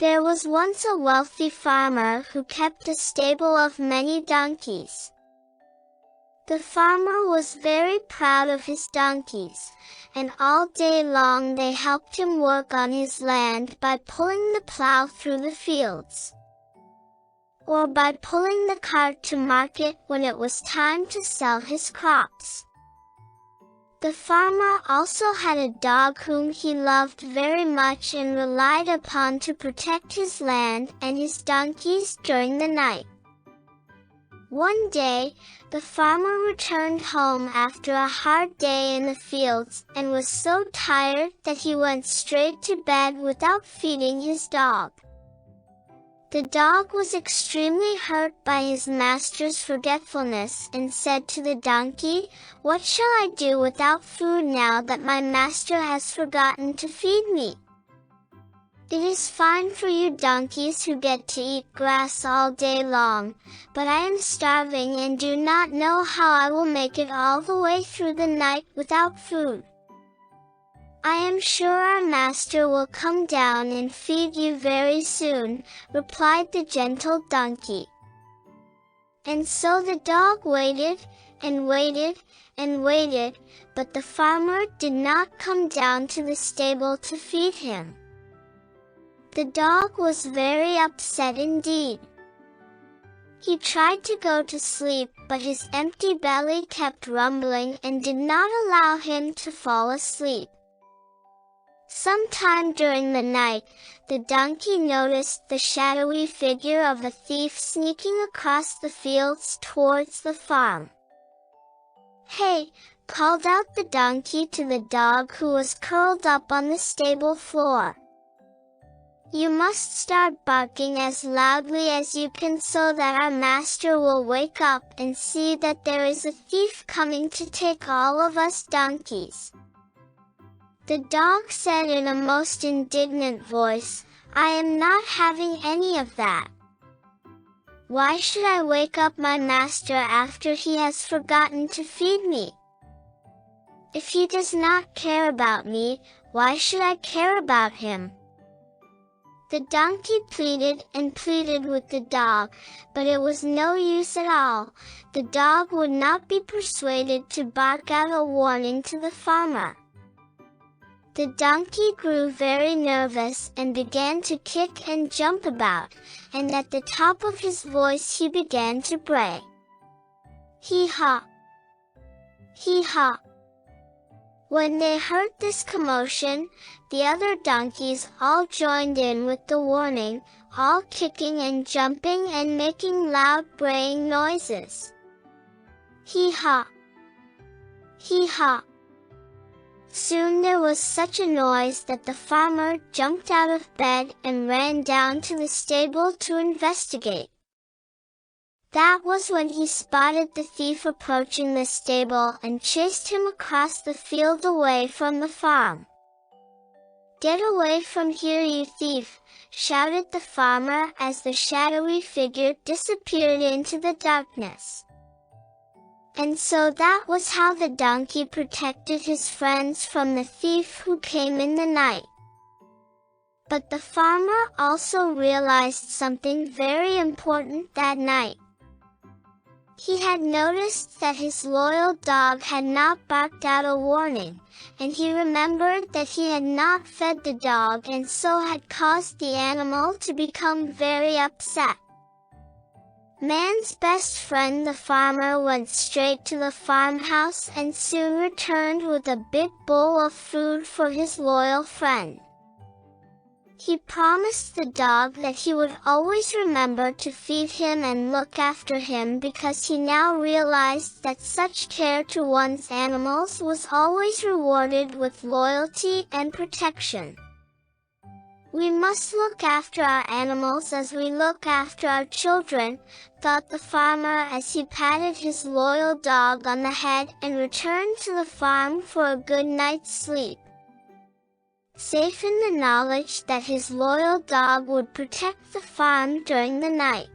There was once a wealthy farmer who kept a stable of many donkeys. The farmer was very proud of his donkeys, and all day long they helped him work on his land by pulling the plow through the fields, or by pulling the cart to market when it was time to sell his crops. The farmer also had a dog whom he loved very much and relied upon to protect his land and his donkeys during the night. One day, the farmer returned home after a hard day in the fields and was so tired that he went straight to bed without feeding his dog. The dog was extremely hurt by his master's forgetfulness and said to the donkey, "What shall I do without food now that my master has forgotten to feed me? It is fine for you donkeys who get to eat grass all day long, but I am starving and do not know how I will make it all the way through the night without food." "I am sure our master will come down and feed you very soon," replied the gentle donkey. And so the dog waited, and waited, and waited, but the farmer did not come down to the stable to feed him. The dog was very upset indeed. He tried to go to sleep, but his empty belly kept rumbling and did not allow him to fall asleep. Sometime during the night, the donkey noticed the shadowy figure of a thief sneaking across the fields towards the farm. "Hey!" called out the donkey to the dog who was curled up on the stable floor. "You must start barking as loudly as you can so that our master will wake up and see that there is a thief coming to take all of us donkeys." The dog said in a most indignant voice, "I am not having any of that. Why should I wake up my master after he has forgotten to feed me? If he does not care about me, why should I care about him?" The donkey pleaded and pleaded with the dog, but it was no use at all. The dog would not be persuaded to bark out a warning to the farmer. The donkey grew very nervous and began to kick and jump about, and at the top of his voice he began to bray, "Hee-haw! Hee-haw!" When they heard this commotion, the other donkeys all joined in with the warning, all kicking and jumping and making loud braying noises. "Hee-haw! Hee-haw!" Soon there was such a noise that the farmer jumped out of bed and ran down to the stable to investigate. That was when he spotted the thief approaching the stable and chased him across the field away from the farm. "Get away from here, you thief!" shouted the farmer as the shadowy figure disappeared into the darkness. And so that was how the donkey protected his friends from the thief who came in the night. But the farmer also realized something very important that night. He had noticed that his loyal dog had not barked out a warning, and he remembered that he had not fed the dog and so had caused the animal to become very upset. Man's best friend the farmer went straight to the farmhouse and soon returned with a big bowl of food for his loyal friend. He promised the dog that he would always remember to feed him and look after him because he now realized that such care to one's animals was always rewarded with loyalty and protection. "We must look after our animals as we look after our children," thought the farmer as he patted his loyal dog on the head and returned to the farm for a good night's sleep, safe in the knowledge that his loyal dog would protect the farm during the night.